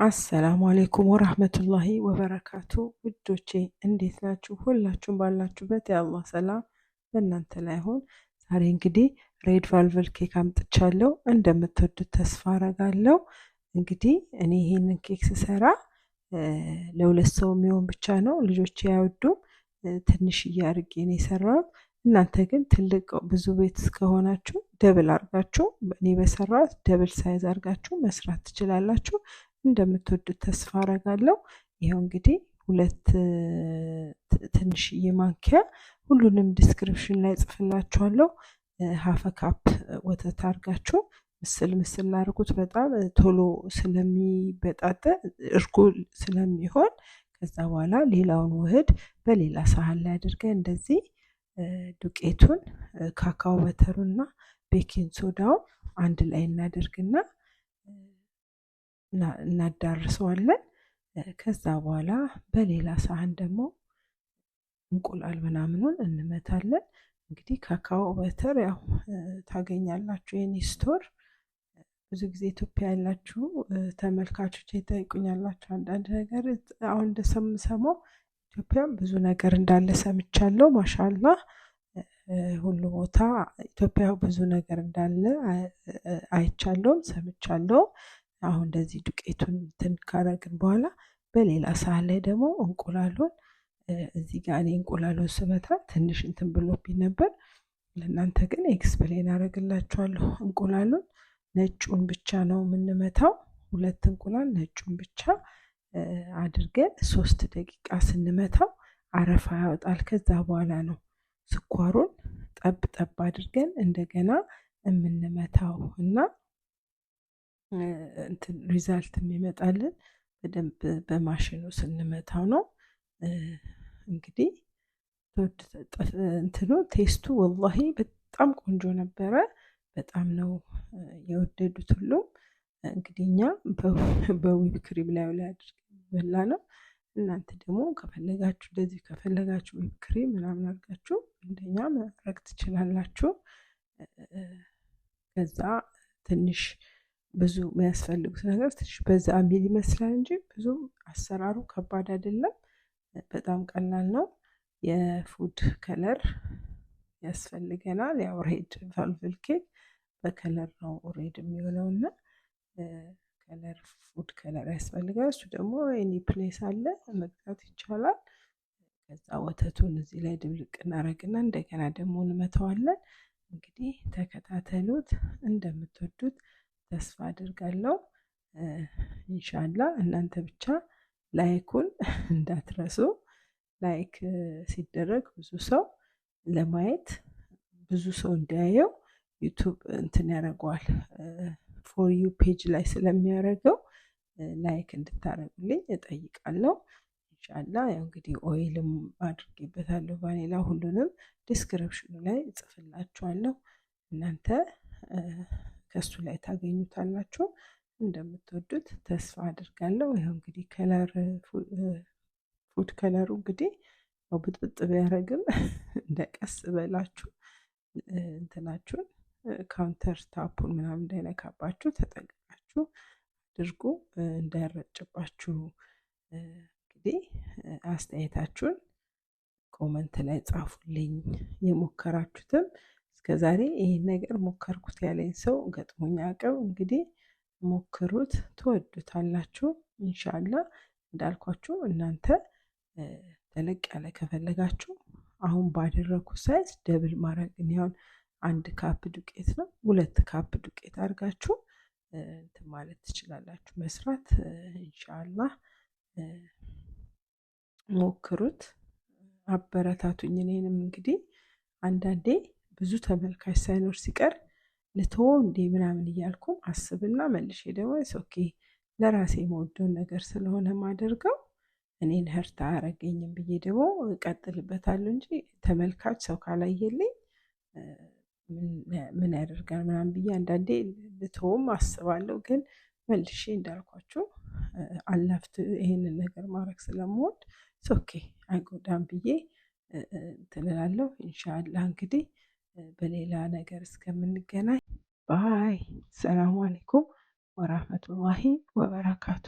አሰላሙ አሌይኩም ወራህመቱላሂ ወበረካቱ። ውዶቼ እንዴት ናችሁ? ሁላችሁም ባላችሁበት የአላህ ሰላም በእናንተ ላይ ይሁን። ዛሬ እንግዲህ ሬድ ቫልቨል ኬክ አምጥቻለሁ። እንደምትወዱት ተስፋ አረጋለሁ። እንግዲህ እኔ ይሄንን ኬክ ስሰራ ለሁለት ሰው የሚሆን ብቻ ነው። ልጆቼ አይወዱም። ትንሽዬ አድርጌ ነው የሰራሁት። እናንተ ግን ትልቅ ብዙ ቤት እስከሆናችሁ ደብል አድርጋችሁ እኔ በሰራሁት ደብል ሳይዝ አድርጋችሁ መስራት ትችላላችሁ። እንደምትወዱት ተስፋ አረጋለሁ። ይኸው እንግዲህ ሁለት ትንሽዬ ማንኪያ ሁሉንም ዲስክሪፕሽን ላይ ጽፍላችኋለሁ። ሀፈ ካፕ ወተት አድርጋችሁ ምስል አድርጉት። በጣም ቶሎ ስለሚበጣጠ እርጎ ስለሚሆን ከዛ በኋላ ሌላውን ውህድ በሌላ ሳህን ላይ አድርገን እንደዚህ ዱቄቱን ካካው በተሩና ቤኪንግ ሶዳውን አንድ ላይ እናደርግና እናዳርሰዋለን። ከዛ በኋላ በሌላ ሳህን ደግሞ እንቁላል ምናምኑን እንመታለን። እንግዲህ ካካኦ በተር ያው ታገኛላችሁ የኔ ስቶር። ብዙ ጊዜ ኢትዮጵያ ያላችሁ ተመልካቾች ይጠይቁኛላችሁ አንዳንድ ነገር። አሁን እንደሰማው ኢትዮጵያም ብዙ ነገር እንዳለ ሰምቻለሁ። ማሻአላህ ሁሉ ቦታ ኢትዮጵያ ብዙ ነገር እንዳለ አይቻለሁም ሰምቻለሁ። አሁን እንደዚህ ዱቄቱን እንትን ካረግን በኋላ በሌላ ሳህን ላይ ደግሞ እንቁላሉን እዚህ ጋር እኔ እንቁላሉን ስመታ ትንሽ እንትን ብሎብኝ ነበር። ለእናንተ ግን ኤክስፕሌን አደርግላችኋለሁ። እንቁላሉን ነጩን ብቻ ነው የምንመታው። ሁለት እንቁላል ነጩን ብቻ አድርገን 3 ደቂቃ ስንመታው አረፋ ያወጣል። ከዛ በኋላ ነው ስኳሩን ጠብ አድርገን እንደገና የምንመታው እና እንትን ሪዛልት የሚመጣልን በደንብ በማሽኑ ስንመታው ነው። እንግዲህ እንትኑ ቴስቱ ወላሂ በጣም ቆንጆ ነበረ። በጣም ነው የወደዱት ሁሉም። እንግዲህ እኛ በዊፕ ክሪም ላይ አድርገን በላ ነው። እናንተ ደግሞ ከፈለጋችሁ እንደዚህ ከፈለጋችሁ ዊፕ ክሪም ምናምን አድርጋችሁ እንደኛ ማድረግ ትችላላችሁ። ከዛ ትንሽ ብዙ የሚያስፈልጉት ነገር ትንሽ በዛ ሚል ይመስላል እንጂ ብዙ አሰራሩ ከባድ አይደለም። በጣም ቀላል ነው። የፉድ ከለር ያስፈልገናል። ያው ሬድ ቫልቨል ኬክ በከለር ነው ሬድ የሚሆነውና ከለር ፉድ ከለር ያስፈልጋል። እሱ ደግሞ ኤኒ ፕሌስ አለ መግዛት ይቻላል። ከዛ ወተቱን እዚህ ላይ ድብልቅ እናደርግና እንደገና ደግሞ እንመተዋለን። እንግዲህ ተከታተሉት። እንደምትወዱት ተስፋ አድርጋለሁ። ኢንሻአላህ እናንተ ብቻ ላይኩን እንዳትረሱ። ላይክ ሲደረግ ብዙ ሰው ለማየት ብዙ ሰው እንዲያየው ዩቲዩብ እንትን ያደርገዋል። ፎር ዩ ፔጅ ላይ ስለሚያደርገው ላይክ እንድታረጉልኝ እጠይቃለሁ። ኢንሻአላህ ያው እንግዲህ ኦይልም አድርጌበታለሁ ቫኒላ። ሁሉንም ዲስክሪፕሽኑ ላይ እጽፍላችኋለሁ። እናንተ ከሱ ላይ ታገኙታላችሁ። እንደምትወዱት ተስፋ አድርጋለሁ። ይኸው እንግዲህ ከለር ፉድ ከለሩ እንግዲህ ያው ብጥብጥ ቢያደርግም እንደቀስ በላችሁ እንትናችሁን ካውንተር ታፑን ምናምን እንዳይነካባችሁ ተጠንቅቃችሁ አድርጉ፣ እንዳይረጭባችሁ። እንግዲህ አስተያየታችሁን ኮመንት ላይ ጻፉልኝ። የሞከራችሁትም እስከዛሬ ይሄን ነገር ሞከርኩት ያለኝ ሰው ገጥሞኝ አቅም እንግዲህ ሞክሩት፣ ትወዱታላችሁ ኢንሻአላህ። እንዳልኳችሁ እናንተ ተለቅ ያለ ከፈለጋችሁ አሁን ባደረኩት ሳይዝ ደብል ማድረግ ነው። 1 ካፕ ዱቄት ነው 2 ካፕ ዱቄት አድርጋችሁ እንትን ማለት ትችላላችሁ፣ መስራት ኢንሻአላህ። ሞክሩት፣ አበረታቱኝ። እኔንም እንግዲህ አንዳንዴ ብዙ ተመልካች ሳይኖር ሲቀር ልተወው እንዴ ምናምን እያልኩም አስብና መልሼ ደግሞ ኦኬ ለራሴ የምወደውን ነገር ስለሆነ ማደርገው እኔን ህርታ አያረገኝም ብዬ ደግሞ እቀጥልበታለሁ እንጂ ተመልካች ሰው ካላየልኝ ምን ያደርጋል ምናምን ብዬ አንዳንዴ ልተውም አስባለሁ። ግን መልሼ እንዳልኳችሁ አላፍት ይሄንን ነገር ማድረግ ስለምወድ ኦኬ አይጎዳም ብዬ እንትን እላለሁ። ኢንሻአላህ እንግዲህ በሌላ ነገር እስከምንገናኝ ባይ። ሰላም አለይኩም ወራህመቱላሂ ወበረካቱ።